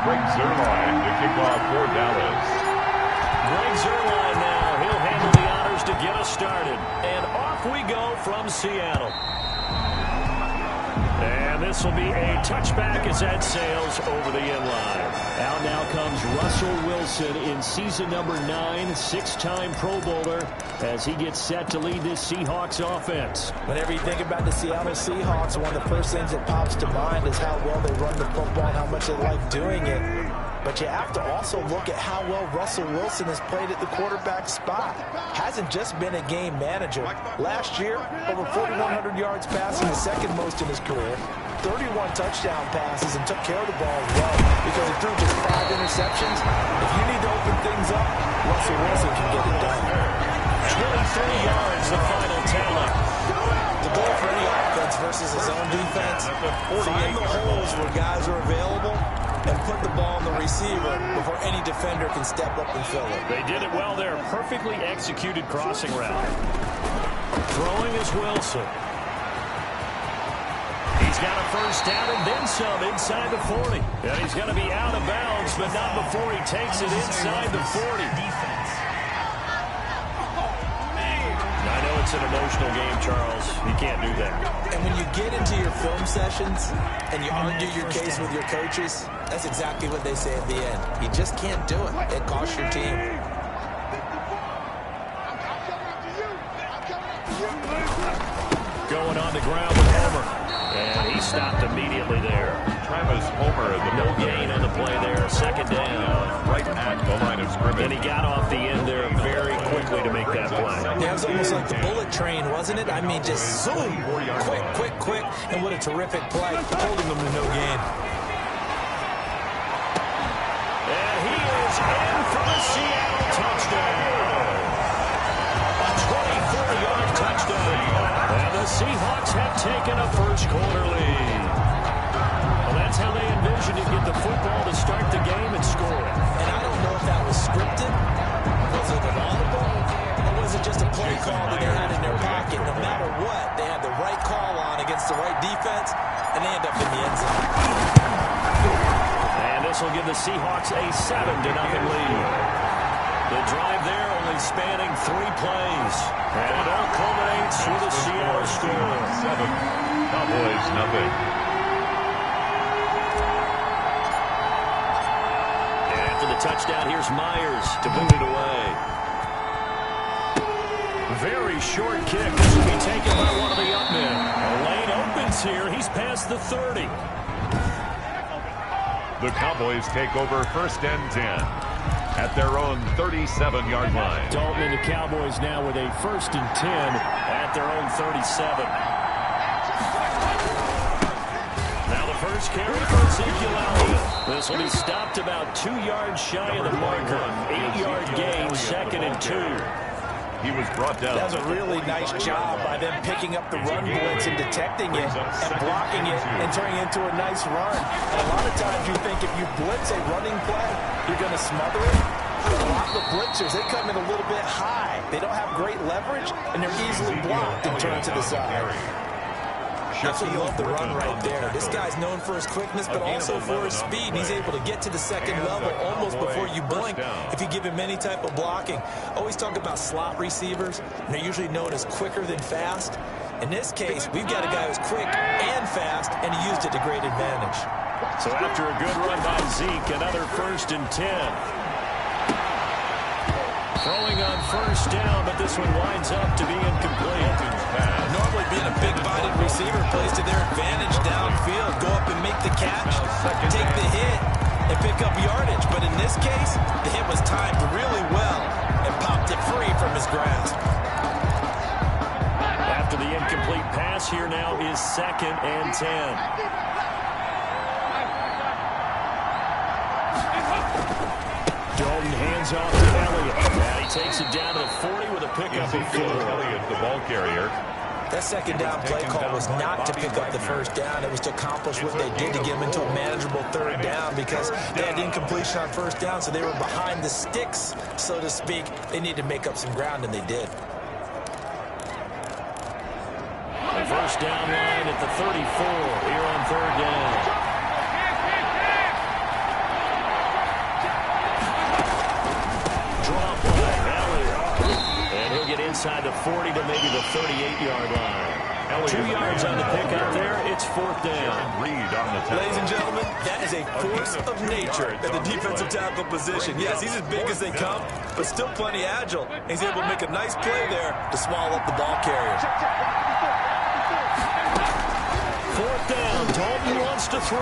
Greg Zuerlein to kick off for Dallas. Greg Zuerlein now. He'll handle the honors to get us started. And off we go from Seattle. And this will be a touchback as that sails over the inline. Out now comes Russell Wilson in season number 9, 6-time Pro Bowler, as he gets set to lead this Seahawks offense. Whenever you think about the Seattle Seahawks, one of the first things that pops to mind is how well they run the football and how much they like doing it. But you have to also look at how well Russell Wilson has played at the quarterback spot. Hasn't just been a game manager. Last year, over 4,100 yards passing, the second most in his career. 31 touchdown passes and took care of the ball as well because he threw just 5 interceptions. If you need to open things up, Russell Wilson can get it done. 23 yards, the final tally. The goal for any offense versus his own defense, find the holes where guys are available and put the ball on the receiver before any defender can step up and fill it. They did it well there. Perfectly executed crossing route. Throwing is Wilson. He's got a first down and then some inside the 40. And he's going to be out of bounds, but not before he takes it inside the 40. I know it's an emotional game, Charles. You can't do that. And when you get into your film sessions and you argue your case with your coaches, that's exactly what they say at the end. You just can't do it. It costs your team. Going on the ground with Homer. And he stopped immediately there. Travis Homer at the no gain on the play there. Second down. Right at the line of scrimmage. And he got off the end there very quickly to make that play. Yeah, it was almost like the bullet train, wasn't it? I mean, just zoom. Quick. And what a terrific play. Holding them to no gain. And he is in for the Seattle touchdown. A 24-yard touchdown. And the Seahawks have taken a first-quarter lead. Well, that's how they envisioned to get the football to start the game and score it. And I don't know if that was scripted. Was it an audible? Or was it just a play call that they had in their pocket? No matter what, they had the right call on against the right defense, and they end up in the end zone. And this will give the Seahawks a 7-0 lead. The drive there only spanning 3 plays. And it all culminates with a Seattle score. 7, Cowboys nothing. And after the touchdown, here's Myers to boot it away. Very short kick. This will be taken by one of the up men. A lane opens here. He's past the 30. The Cowboys take over first and 10 at their own 37-yard line. Dalton and the Cowboys now with a first and 10 at their own 37. Now the first carry for Ezekiel Elliott. This will be stopped about 2 yards shy of the marker. 8-yard gain, 2nd and 2. He was brought down. That was a really nice job by them picking up the run blitz and detecting it and blocking it and turning it into a nice run. And a lot of times you think if you blitz a running play, you're going to smother it. But a lot of the blitzers, they come in a little bit high. They don't have great leverage, and they're easily blocked and turned to the side. That's what you love the run right there. This guy's known for his quickness, but also for his speed. He's able to get to the second level almost before you blink if you give him any type of blocking. Always talk about slot receivers, and they're usually known as quicker than fast. In this case, we've got a guy who's quick and fast, and he used it to great advantage. So after a good run by Zeke, another first and 10. Throwing on first down, but this one winds up to be incomplete. Normally being a big-bodied receiver plays to their advantage downfield. Go up and make the catch, take the hit, and pick up yardage. But in this case, the hit was timed really well and popped it free from his grasp. After the incomplete pass, here now is 2nd and 10. Dalton hands off to Elliott. And he takes it down to the 40 with a pickup of 4. Elliott, the ball carrier. That second down play call was not to pick up the first down. It was to accomplish what they did to get them into a manageable 3rd down because they had incompletion on first down, so they were behind the sticks, so to speak. They needed to make up some ground, and they did. The first down line at the 34 here on 3rd down. inside the 40 to maybe the 38-yard line. 2 yards on the pickup there. It's 4th down. Ladies and gentlemen, that is a force of nature at the defensive tackle position. Yes, he's as big as they come, but still plenty agile. He's able to make a nice play there to swallow up the ball carrier. 4th down. Dalton wants to throw.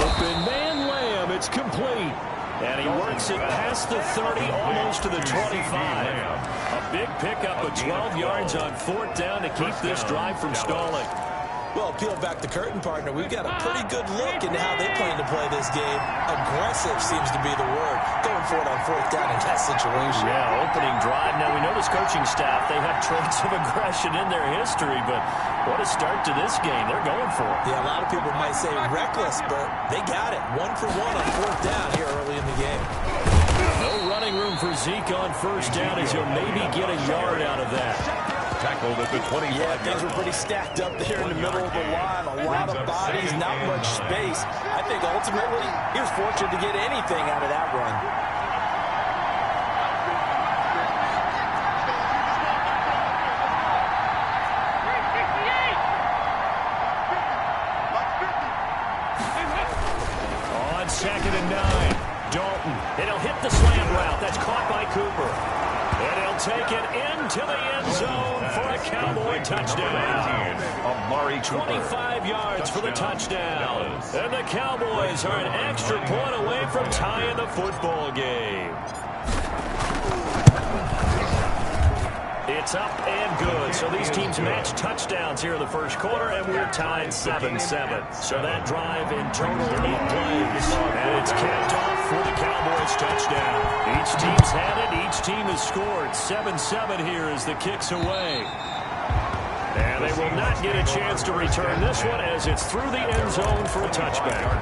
Open man Lamb. It's complete. And he works it past the 30, almost to the 25. A big pickup of 12 yards on 4th down to keep this drive from stalling. Well, peel back the curtain, partner. We've got a pretty good look into how they plan to play this game. Aggressive seems to be the word. Going for it on 4th down in that situation. Yeah, opening drive. Now, we know this coaching staff, they have traits of aggression in their history, but what a start to this game. They're going for it. Yeah, a lot of people might say reckless, but they got it. 1 for 1 on 4th down here early in the game. No running room for Zeke on 1st down as he'll maybe get a yard out of that. Tackled at the 20. Yeah, things were pretty stacked up there in the middle of the line. A lot of bodies, not much space. I think ultimately he was fortunate to get anything out of that run. On 2nd and 9, Dalton. It'll hit the slant route. That's caught by Cooper. And he'll take it into the end zone for a Cowboy touchdown. 25 yards for the touchdown. And the Cowboys are an extra point away from tying the football game. It's up and good. So these teams match touchdowns here in the first quarter, and we're tied 7-7. So that drive in total 8 plays. And it's capped off for the Cowboys touchdown. Each team's had it. Each team has scored. 7-7 here as the kick's away. And they will not get a chance to return this one as it's through the end zone for a touchback.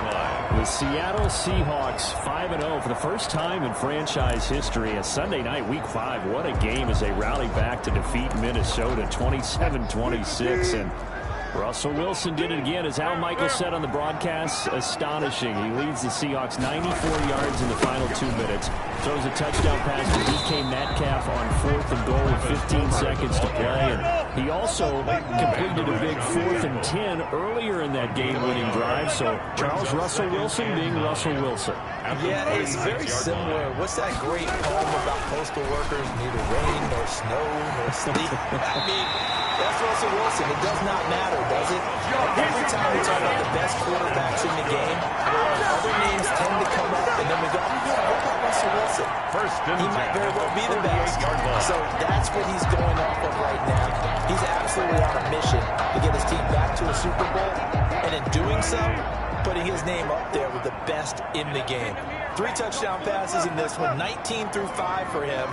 The Seattle Seahawks 5-0 for the first time in franchise history. A Sunday night, Week 5. What a game as they rally back to defeat Minnesota 27-26. And Russell Wilson did it again, as Al Michaels said on the broadcast. Astonishing. He leads the Seahawks 94 yards in the final 2 minutes. Throws a touchdown pass to DK Metcalf on 4th and goal with 15 seconds to play. And he also completed a big 4th and 10 earlier in that game-winning drive. So Charles Russell Wilson being Russell Wilson. Yeah, it's very similar. What's that great poem about postal workers? Neither rain nor snow nor sleet. I mean, that's Russell Wilson. It does not matter, does it? Every time we talk about the best quarterbacks in the game, other names tend to come up, and then we go, oh, yeah, what about Russell Wilson? He might very well be the best. So that's what he's going off of right now. He's absolutely on a mission to get his team back to a Super Bowl, and in doing so, putting his name up there with the best in the game. 3 touchdown passes in this one, 19 through 5 for him.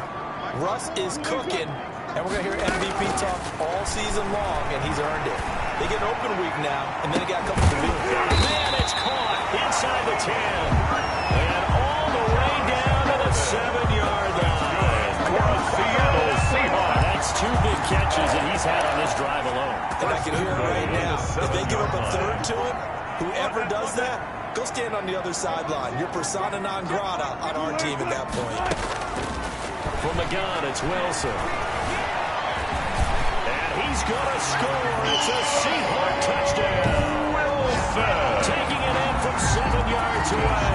Russ is cooking, and we're going to hear MVP talk all season long, and he's earned it. They get an open week now, and then they got a couple of weeks. Man, it's caught inside the 10. And all the way down to the 7-yard line. For a Seattle Seahawks. That's 2 big catches that he's had on this drive alone. And I can hear it right now. If they give up a 3rd to him, whoever does that, go stand on the other sideline. You're persona non grata on our team at that point. From the gun, it's Wilson. And he's going to score. It's a Seahawk touchdown. Wilson taking it in from 7 yards away.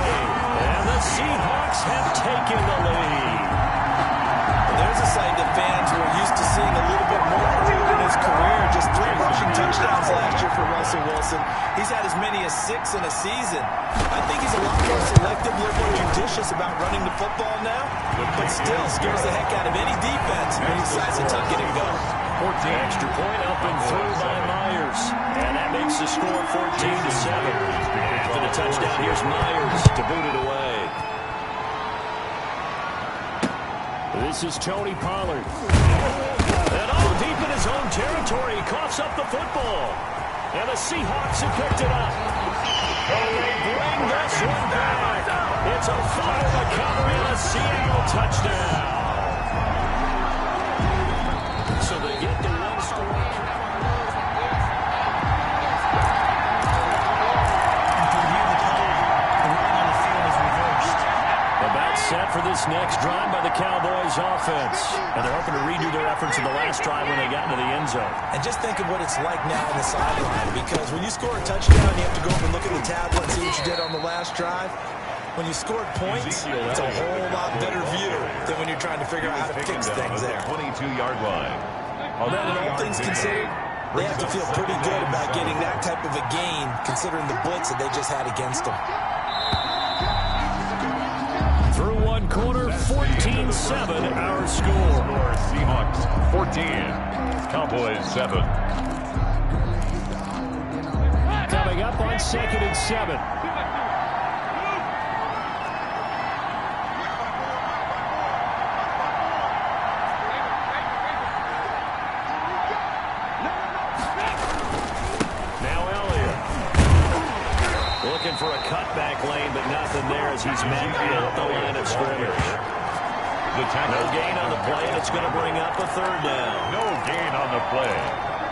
And the Seahawks have taken the lead. There's a sight that fans were used to seeing a little bit more earlier in his career. Just 3 rushing touchdowns last year for Russell Wilson. He's had as many as 6 in a season. I think he's a lot more selective, a little more judicious about running the football now, but still scares the heck out of any defense when he decides to tuck it and go. 14 extra point up and through by Myers. And that makes the score 14-7. After the touchdown, here's Myers to boot it away. This is Tony Pollard. And all deep in his own territory, he coughs up the football. And the Seahawks have picked it up. And they bring this one back. It's a fumble recovery and a Seattle touchdown. So they get the 1 score. About set for this next drive by the Cowboys offense. And they're hoping to redo their efforts in the last drive when they got into the end zone. And just think of what it's like now on the sideline, because when you score a touchdown, you have to go over and look at the tablet and see what you did on the last drive. When you scored points, it's a whole lot better view than when you're trying to figure out how to fix things there. 22-yard line. Then, all things considered, they have to feel pretty good about getting that type of a gain, considering the blitz that they just had against them. Through one quarter, 14-7 our score. Seahawks 14, Cowboys 7. Coming up on 2nd and 7. Looking for a cutback lane, but nothing there as he's met at the line of scrimmage. No gain on the play, and it's going to bring up a 3rd down. No gain on the play.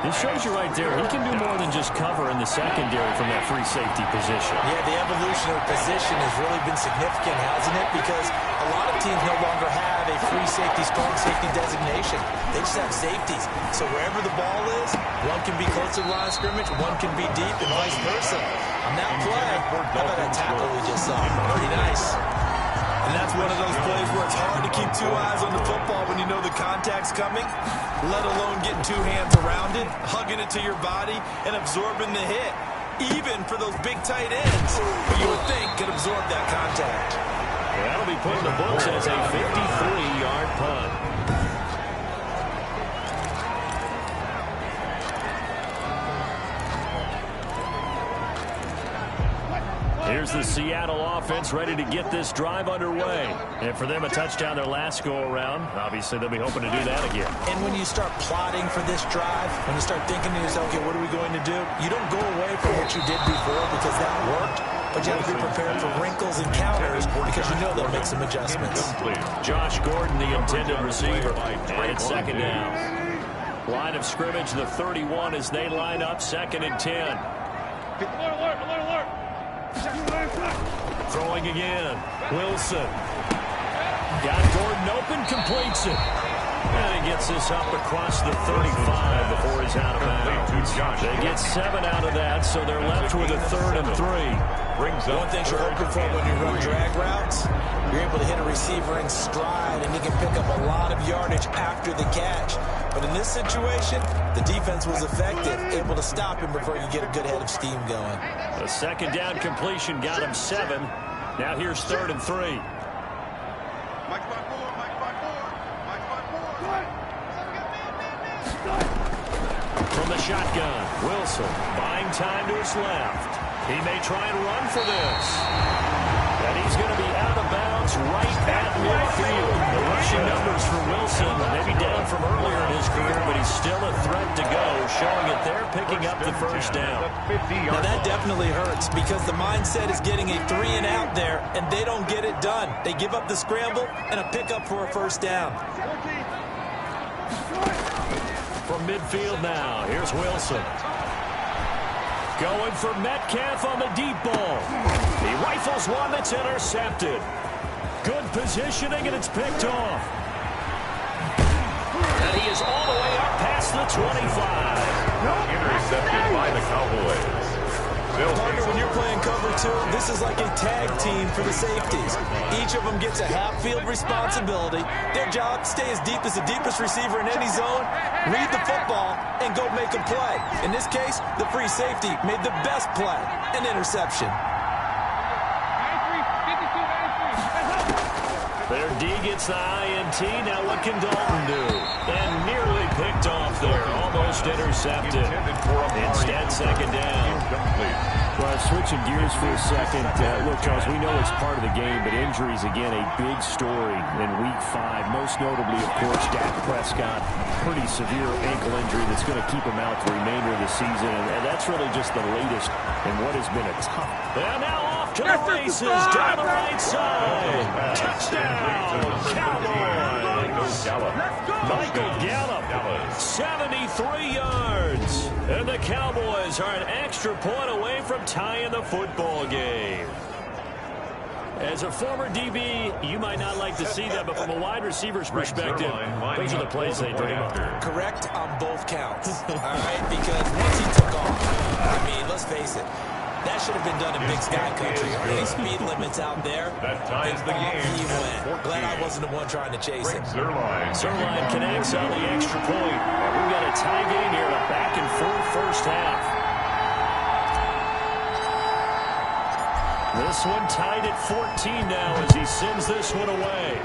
It shows you right there, he can do more than just cover in the secondary from that free safety position. Yeah, the evolution of position has really been significant, hasn't it? Because a lot of teams no longer have a free safety, strong safety designation. They just have safeties. So wherever the ball is, one can be close to the line of scrimmage, one can be deep, and vice versa. On that play, how about that tackle we just saw? Pretty nice. And that's one of those plays where it's hard to keep 2 eyes on the football when you know the contact's coming, let alone getting 2 hands around it, hugging it to your body, and absorbing the hit, even for those big tight ends who you would think could absorb that contact. Well, that'll be put in the books as a 53-yard punt. Here's the Seattle offense ready to get this drive underway. And for them, a touchdown their last go-around. Obviously, they'll be hoping to do that again. And when you start plotting for this drive, when you start thinking to yourself, okay, what are we going to do? You don't go away from what you did before because that worked, but you have to be prepared for wrinkles and counters because you know they'll make some adjustments. Josh Gordon, the intended receiver, and it's 2nd down. Line of scrimmage, the 31 as they line up, 2nd and 10. Throwing again. Wilson. Got Gordon open, completes it. And he gets this up across the 35 before he's out of bounds. They get 7 out of that, so they're left with a 3rd and 3. One thing you're hoping for when you run drag routes, you're able to hit a receiver in stride, and he can pick up a lot of yardage after the catch. But in this situation, the defense was effective, able to stop him before he could get a good head of steam going. The 2nd down completion got him 7. Now here's 3rd and 3. From the shotgun, Wilson buying time to his left. He may try and run for this. And he's going to be out of bounds right at midfield. The rushing numbers for Wilson maybe down from earlier in his career, but he's still a threat to go, showing it there, picking up the 1st down. Now that definitely hurts because the mindset is getting a 3 and out there, and they don't get it done. They give up the scramble and a pickup for a 1st down. From midfield now, here's Wilson. Going for Metcalf on the deep ball. He rifles one that's intercepted. Good positioning, and it's picked off. And he is all the way up past the 25. Intercepted by the Cowboys. Partner, when you're playing cover 2, this is like a tag team for the safeties. Each of them gets a half-field responsibility. Their job, stay as deep as the deepest receiver in any zone, read the football, and go make a play. In this case, the free safety made the best play, an interception. Their D gets the INT. Now what can Dalton do? And nearly picked off there. Almost intercepted. Instead, 2nd down. Well, switching gears for a second. Look, Charles, we know it's part of the game, but injuries, again, a big story in Week 5. Most notably, of course, Dak Prescott. Pretty severe ankle injury that's going to keep him out the remainder of the season. And that's really just the latest in what has been a tough. And now off to the races down the right side. Touchdown, Cowboys. Michael Gallup, 73 yards. And the Cowboys are an extra point away from tying the football game. As a former DB, you might not like to see that, but from a wide receiver's perspective, those are the plays they dream of. Correct on both counts, all right? Because once he took off, I mean, let's face it, that should have been done in Big Sky Country. Are any speed limits out there? That ties the game. He went. Glad I wasn't the one trying to chase him. Zerline connects on the extra point. We've got a tie game here, a back-and-forth first half. This one tied at 14 now as he sends this one away.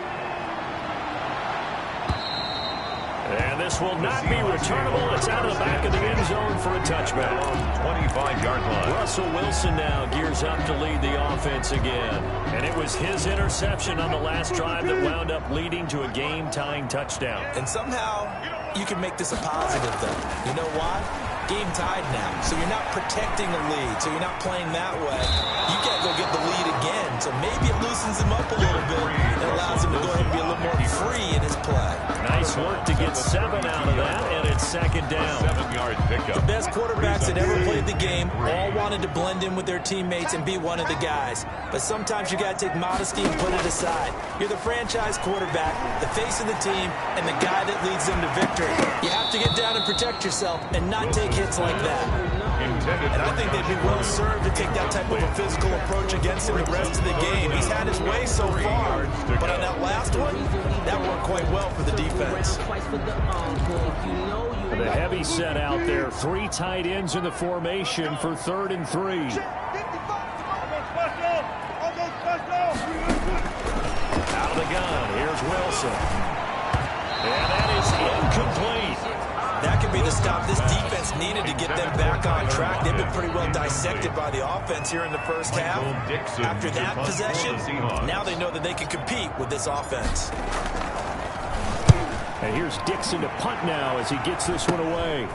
And this will not be returnable. It's out of the back of the end zone for a touchback. 25-yard line. Russell Wilson now gears up to lead the offense again. And it was his interception on the last drive that wound up leading to a game-tying touchdown. And somehow you can make this a positive, though. You know why? Game tied now, so you're not protecting the lead, so you're not playing that way. You can't go get the lead again, so maybe it loosens him up a little bit and allows him to go ahead and be a little more free in his play. Nice work to get 7 out of that, and it's second down. 7-yard pickup. The best quarterbacks that ever played the game all wanted to blend in with their teammates and be one of the guys. But sometimes you got to take modesty and put it aside. You're the franchise quarterback, the face of the team, and the guy that leads them to victory. You have to get down and protect yourself and not take hits like that. And I think they'd be well served to take that type of a physical approach against him the rest of the game. He's had his way so far, but on that last one, that worked quite well for the defense. The heavy set out there. 3 tight ends in the formation for 3rd and 3. Out of the gun. Here's Wilson. And that is incomplete. That could be the stop this defense needed to get them back on track. They've been pretty well dissected by the offense here in the first half. After that possession, now they know that they can compete with this offense. And here's Dixon to punt now as he gets this one away.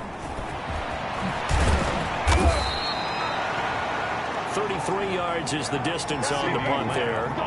33 yards is the distance on the punt there.